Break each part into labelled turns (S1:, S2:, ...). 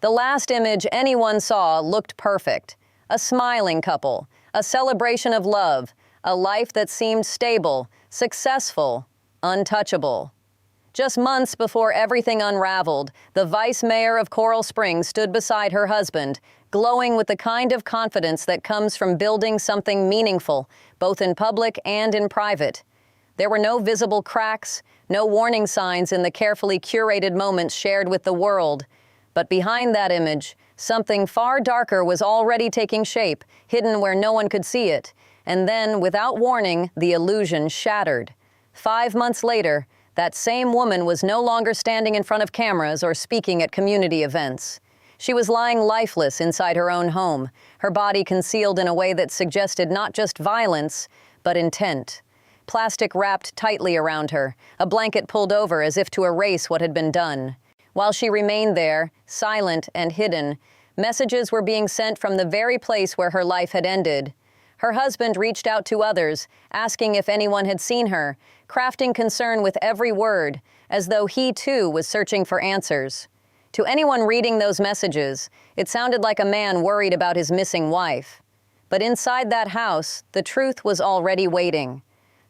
S1: The last image anyone saw looked perfect. A smiling couple, a celebration of love, a life that seemed stable, successful, untouchable. Just months before everything unraveled, the vice mayor of Coral Springs stood beside her husband, glowing with the kind of confidence that comes from building something meaningful, both in public and in private. There were no visible cracks, no warning signs in the carefully curated moments shared with the world. But behind that image, something far darker was already taking shape, hidden where no one could see it. And then, without warning, the illusion shattered. 5 months later, that same woman was no longer standing in front of cameras or speaking at community events. She was lying lifeless inside her own home, her body concealed in a way that suggested not just violence, but intent. Plastic wrapped tightly around her, a blanket pulled over as if to erase what had been done. While she remained there, silent and hidden, messages were being sent from the very place where her life had ended. Her husband reached out to others, asking if anyone had seen her, crafting concern with every word, as though he too was searching for answers. To anyone reading those messages, it sounded like a man worried about his missing wife. But inside that house, the truth was already waiting.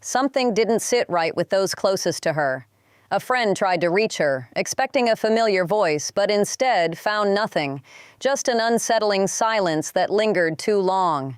S1: Something didn't sit right with those closest to her. A friend tried to reach her, expecting a familiar voice, but instead found nothing, just an unsettling silence that lingered too long.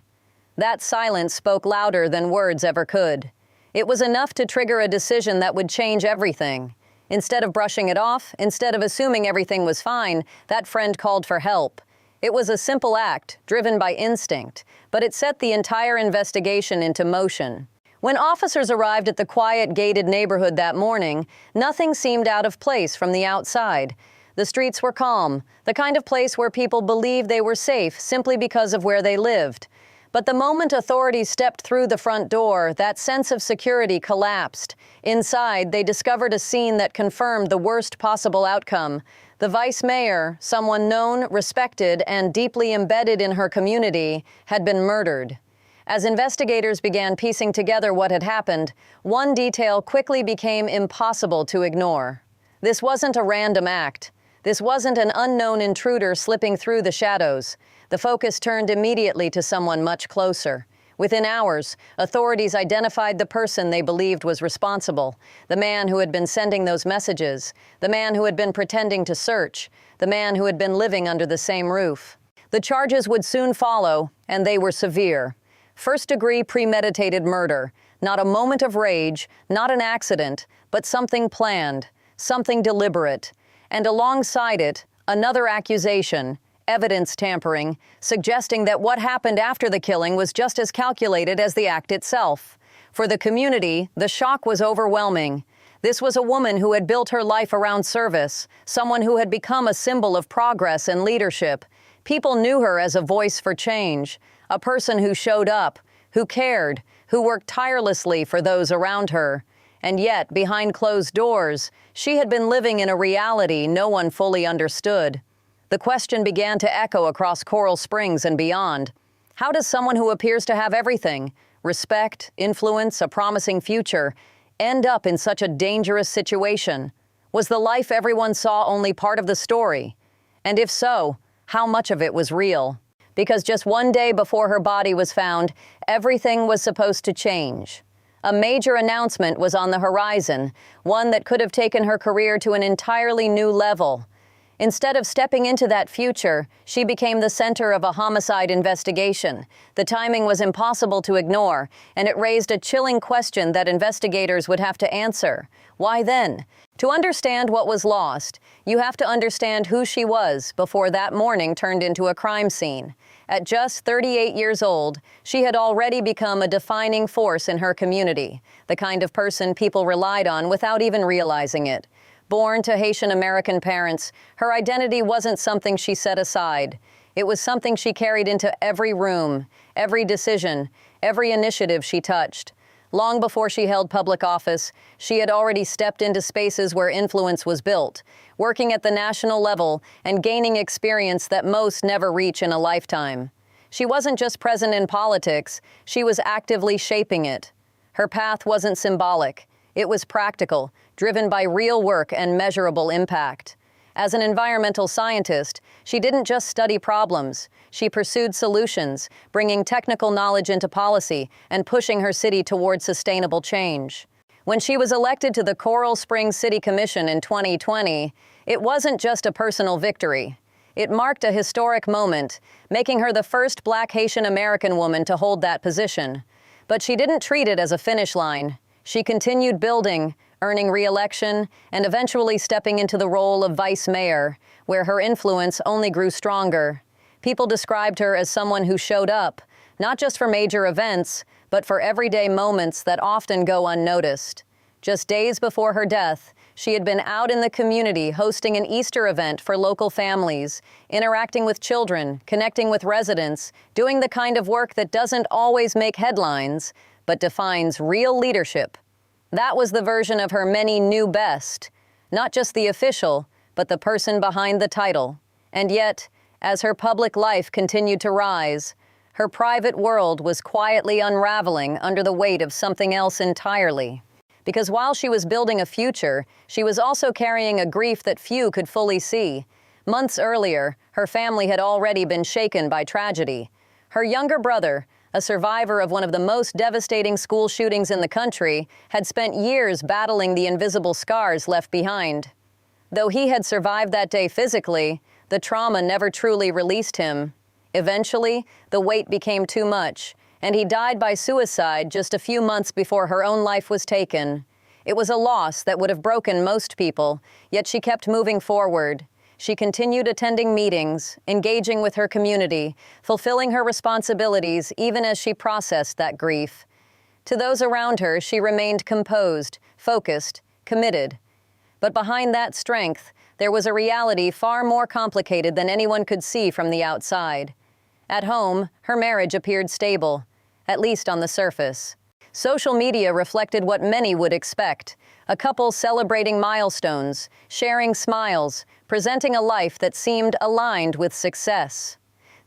S1: That silence spoke louder than words ever could. It was enough to trigger a decision that would change everything. Instead of brushing it off, instead of assuming everything was fine, that friend called for help. It was a simple act, driven by instinct, but it set the entire investigation into motion. When officers arrived at the quiet, gated neighborhood that morning, nothing seemed out of place from the outside. The streets were calm, the kind of place where people believed they were safe simply because of where they lived. But the moment authorities stepped through the front door, that sense of security collapsed. Inside, they discovered a scene that confirmed the worst possible outcome. The vice mayor, someone known, respected, and deeply embedded in her community, had been murdered. As investigators began piecing together what had happened, one detail quickly became impossible to ignore. This wasn't a random act. This wasn't an unknown intruder slipping through the shadows. The focus turned immediately to someone much closer. Within hours, authorities identified the person they believed was responsible, the man who had been sending those messages, the man who had been pretending to search, the man who had been living under the same roof. The charges would soon follow, and they were severe. First-degree premeditated murder, not a moment of rage, not an accident, but something planned, something deliberate. And alongside it, another accusation, evidence tampering, suggesting that what happened after the killing was just as calculated as the act itself. For the community, the shock was overwhelming. This was a woman who had built her life around service, someone who had become a symbol of progress and leadership. People knew her as a voice for change, a person who showed up, who cared, who worked tirelessly for those around her. And yet, behind closed doors, she had been living in a reality no one fully understood. The question began to echo across Coral Springs and beyond. How does someone who appears to have everything, respect, influence, a promising future, end up in such a dangerous situation? Was the life everyone saw only part of the story? And if so, how much of it was real? Because just one day before her body was found, everything was supposed to change. A major announcement was on the horizon, one that could have taken her career to an entirely new level. Instead of stepping into that future, she became the center of a homicide investigation. The timing was impossible to ignore, and it raised a chilling question that investigators would have to answer. Why then? To understand what was lost, you have to understand who she was before that morning turned into a crime scene. At just 38 years old, she had already become a defining force in her community, the kind of person people relied on without even realizing it. Born to Haitian-American parents, her identity wasn't something she set aside. It was something she carried into every room, every decision, every initiative she touched. Long before she held public office, she had already stepped into spaces where influence was built, working at the national level and gaining experience that most never reach in a lifetime. She wasn't just present in politics, she was actively shaping it. Her path wasn't symbolic. It was practical, driven by real work and measurable impact. As an environmental scientist, she didn't just study problems. She pursued solutions, bringing technical knowledge into policy and pushing her city toward sustainable change. When she was elected to the Coral Springs City Commission in 2020, it wasn't just a personal victory. It marked a historic moment, making her the first Black Haitian-American woman to hold that position. But she didn't treat it as a finish line. She continued building, earning re-election, and eventually stepping into the role of vice mayor, where her influence only grew stronger. People described her as someone who showed up, not just for major events, but for everyday moments that often go unnoticed. Just days before her death, she had been out in the community hosting an Easter event for local families, interacting with children, connecting with residents, doing the kind of work that doesn't always make headlines, but defines real leadership. That was the version of her many knew best, not just the official, but the person behind the title. And yet, as her public life continued to rise, her private world was quietly unraveling under the weight of something else entirely. Because while she was building a future, she was also carrying a grief that few could fully see. Months earlier, her family had already been shaken by tragedy. Her younger brother, a survivor of one of the most devastating school shootings in the country, had spent years battling the invisible scars left behind. Though he had survived that day physically, the trauma never truly released him. Eventually, the weight became too much, and he died by suicide just a few months before her own life was taken. It was a loss that would have broken most people, yet she kept moving forward. She continued attending meetings, engaging with her community, fulfilling her responsibilities even as she processed that grief. To those around her, she remained composed, focused, committed. But behind that strength, there was a reality far more complicated than anyone could see from the outside. At home, her marriage appeared stable, at least on the surface. Social media reflected what many would expect: a couple celebrating milestones, sharing smiles, presenting a life that seemed aligned with success.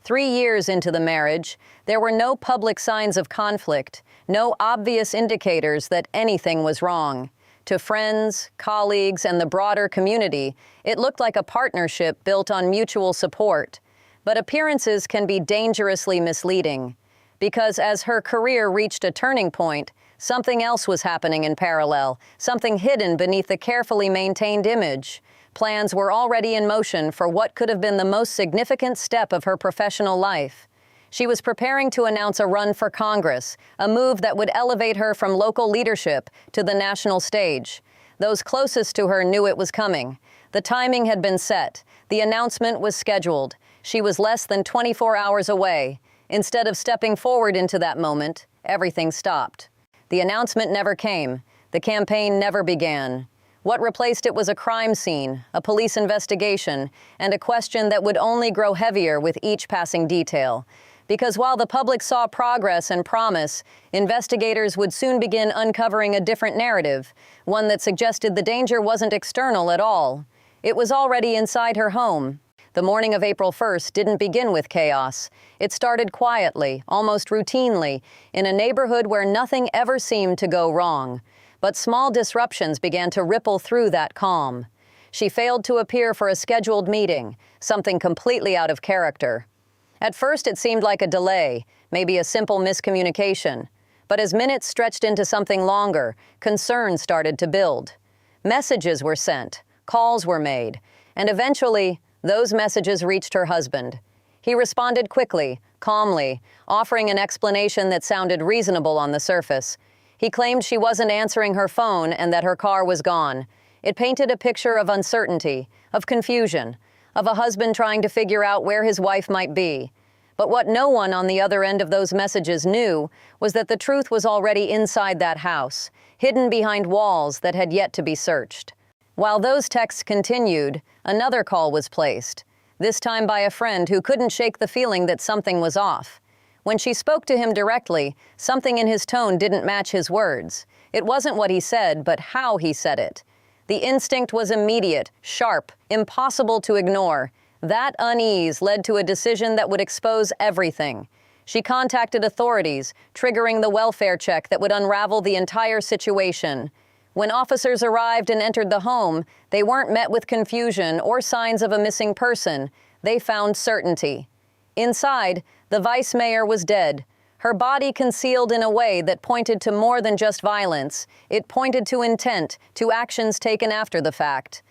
S1: 3 years into the marriage, there were no public signs of conflict, no obvious indicators that anything was wrong. To friends, colleagues, and the broader community, it looked like a partnership built on mutual support. But appearances can be dangerously misleading, because as her career reached a turning point, something else was happening in parallel, something hidden beneath the carefully maintained image. Plans were already in motion for what could have been the most significant step of her professional life. She was preparing to announce a run for Congress, a move that would elevate her from local leadership to the national stage. Those closest to her knew it was coming. The timing had been set. The announcement was scheduled. She was less than 24 hours away. Instead of stepping forward into that moment, everything stopped. The announcement never came. The campaign never began. What replaced it was a crime scene, a police investigation, and a question that would only grow heavier with each passing detail. Because while the public saw progress and promise, investigators would soon begin uncovering a different narrative, one that suggested the danger wasn't external at all. It was already inside her home. The morning of April 1st didn't begin with chaos. It started quietly, almost routinely, in a neighborhood where nothing ever seemed to go wrong. But small disruptions began to ripple through that calm. She failed to appear for a scheduled meeting, something completely out of character. At first, it seemed like a delay, maybe a simple miscommunication. But as minutes stretched into something longer, concern started to build. Messages were sent, calls were made, and eventually, those messages reached her husband. He responded quickly, calmly, offering an explanation that sounded reasonable on the surface. He claimed she wasn't answering her phone and that her car was gone. It painted a picture of uncertainty, of confusion, of a husband trying to figure out where his wife might be. But what no one on the other end of those messages knew was that the truth was already inside that house, hidden behind walls that had yet to be searched. While those texts continued, another call was placed, this time by a friend who couldn't shake the feeling that something was off. When she spoke to him directly, something in his tone didn't match his words. It wasn't what he said, but how he said it. The instinct was immediate, sharp, impossible to ignore. That unease led to a decision that would expose everything. She contacted authorities, triggering the welfare check that would unravel the entire situation. When officers arrived and entered the home, they weren't met with confusion or signs of a missing person. They found certainty. Inside, the vice mayor was dead, her body concealed in a way that pointed to more than just violence. It pointed to intent, to actions taken after the fact.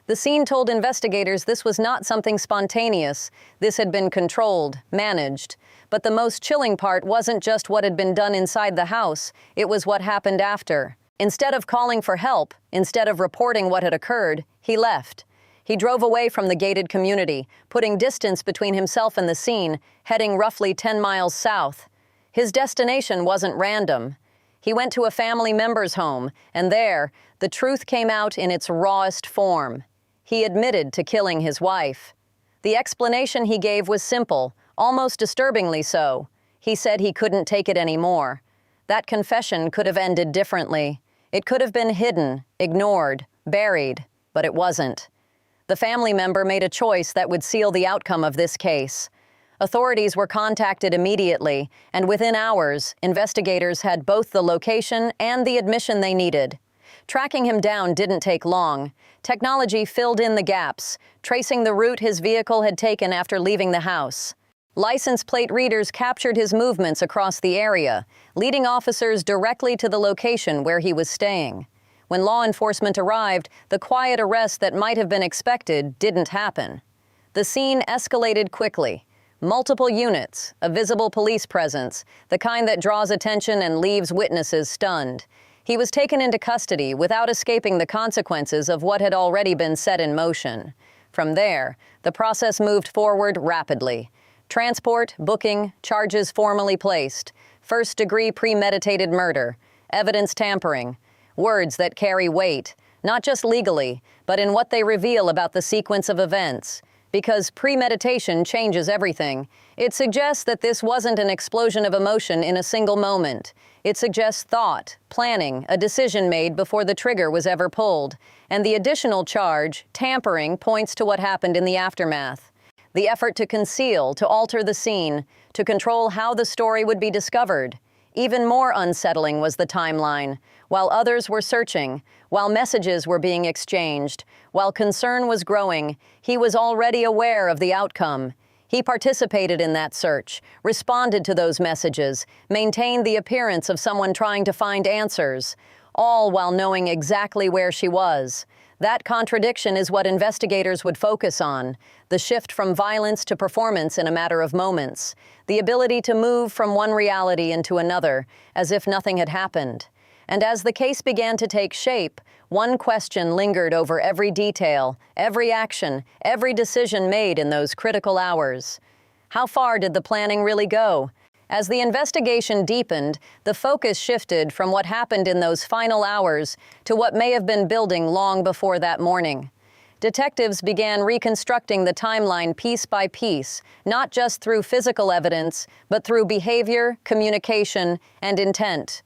S1: The scene told investigators this was not something spontaneous. This had been controlled, managed. But the most chilling part wasn't just what had been done inside the house, it was what happened after. Instead of calling for help, instead of reporting what had occurred, he left. He drove away from the gated community, putting distance between himself and the scene, heading roughly 10 miles south. His destination wasn't random. He went to a family member's home, and there, the truth came out in its rawest form. He admitted to killing his wife. The explanation he gave was simple, almost disturbingly so. He said he couldn't take it anymore. That confession could have ended differently. It could have been hidden, ignored, buried, but it wasn't. The family member made a choice that would seal the outcome of this case. Authorities were contacted immediately, and within hours, investigators had both the location and the admission they needed. Tracking him down didn't take long. Technology filled in the gaps, tracing the route his vehicle had taken after leaving the house. License plate readers captured his movements across the area, leading officers directly to the location where he was staying. When law enforcement arrived, the quiet arrest that might have been expected didn't happen. The scene escalated quickly. Multiple units, a visible police presence, the kind that draws attention and leaves witnesses stunned. He was taken into custody without escaping the consequences of what had already been set in motion. From there, the process moved forward rapidly. Transport, booking, charges formally placed, first-degree premeditated murder, evidence tampering, words that carry weight, not just legally, but in what they reveal about the sequence of events. Because premeditation changes everything. It suggests that this wasn't an explosion of emotion in a single moment. It suggests thought, planning, a decision made before the trigger was ever pulled. And the additional charge, tampering, points to what happened in the aftermath. The effort to conceal, to alter the scene, to control how the story would be discovered. Even more unsettling was the timeline. While others were searching, while messages were being exchanged, while concern was growing, he was already aware of the outcome. He participated in that search, responded to those messages, maintained the appearance of someone trying to find answers, all while knowing exactly where she was. That contradiction is what investigators would focus on, the shift from violence to performance in a matter of moments, the ability to move from one reality into another, as if nothing had happened. And as the case began to take shape, one question lingered over every detail, every action, every decision made in those critical hours. How far did the planning really go? As the investigation deepened, the focus shifted from what happened in those final hours to what may have been building long before that morning. Detectives began reconstructing the timeline piece by piece, not just through physical evidence, but through behavior, communication, and intent.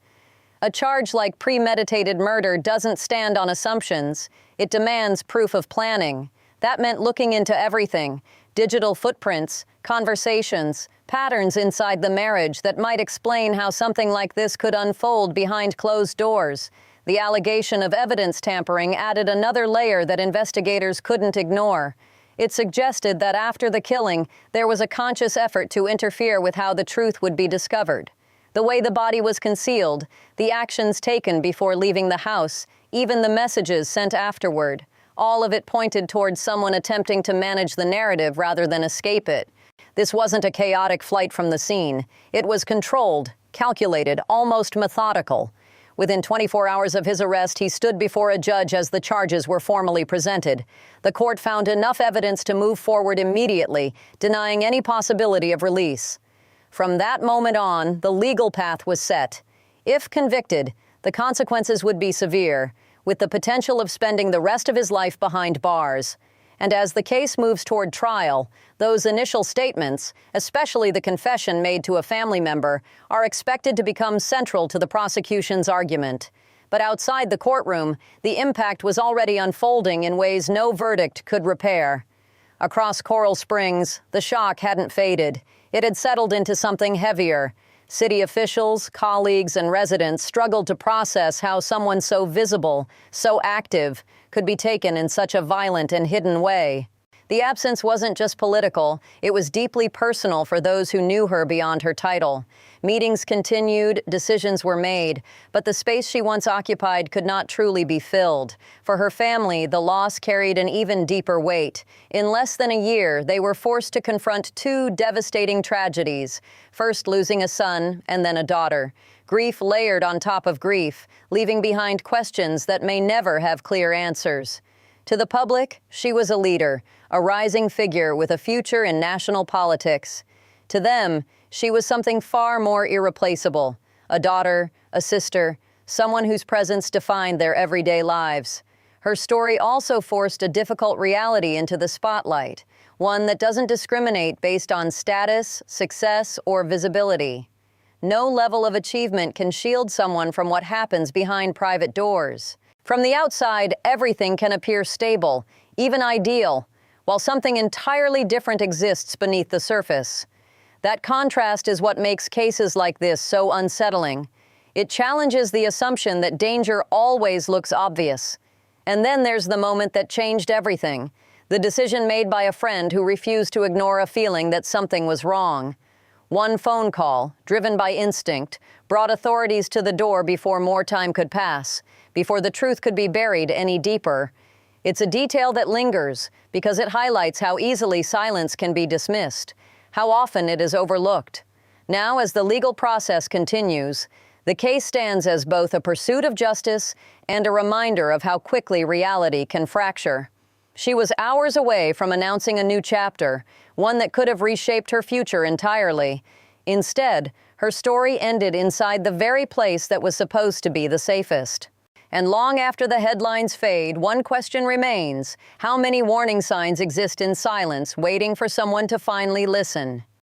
S1: A charge like premeditated murder doesn't stand on assumptions. It demands proof of planning. That meant looking into everything: digital footprints, conversations, patterns inside the marriage that might explain how something like this could unfold behind closed doors. The allegation of evidence tampering added another layer that investigators couldn't ignore. It suggested that after the killing, there was a conscious effort to interfere with how the truth would be discovered. The way the body was concealed, the actions taken before leaving the house, even the messages sent afterward. All of it pointed towards someone attempting to manage the narrative rather than escape it. This wasn't a chaotic flight from the scene. It was controlled, calculated, almost methodical. Within 24 hours of his arrest, he stood before a judge as the charges were formally presented. The court found enough evidence to move forward immediately, denying any possibility of release. From that moment on, the legal path was set. If convicted, the consequences would be severe, with the potential of spending the rest of his life behind bars. And as the case moves toward trial, those initial statements, especially the confession made to a family member, are expected to become central to the prosecution's argument. But outside the courtroom, the impact was already unfolding in ways no verdict could repair. Across Coral Springs, the shock hadn't faded. It had settled into something heavier, City officials, colleagues, and residents struggled to process how someone so visible, so active, could be taken in such a violent and hidden way. The absence wasn't just political, it was deeply personal for those who knew her beyond her title. Meetings continued, decisions were made, but the space she once occupied could not truly be filled. For her family, the loss carried an even deeper weight. In less than a year, they were forced to confront two devastating tragedies, first losing a son and then a daughter. Grief layered on top of grief, leaving behind questions that may never have clear answers. To the public, she was a leader, a rising figure with a future in national politics. To them, she was something far more irreplaceable, a daughter, a sister, someone whose presence defined their everyday lives. Her story also forced a difficult reality into the spotlight, one that doesn't discriminate based on status, success, or visibility. No level of achievement can shield someone from what happens behind private doors. From the outside, everything can appear stable, even ideal, while something entirely different exists beneath the surface. That contrast is what makes cases like this so unsettling. It challenges the assumption that danger always looks obvious. And then there's the moment that changed everything, the decision made by a friend who refused to ignore a feeling that something was wrong. One phone call, driven by instinct, brought authorities to the door before more time could pass, before the truth could be buried any deeper. It's a detail that lingers because it highlights how easily silence can be dismissed, how often it is overlooked. Now, as the legal process continues, the case stands as both a pursuit of justice and a reminder of how quickly reality can fracture. She was hours away from announcing a new chapter, one that could have reshaped her future entirely. Instead, her story ended inside the very place that was supposed to be the safest. And long after the headlines fade, one question remains: how many warning signs exist in silence, waiting for someone to finally listen?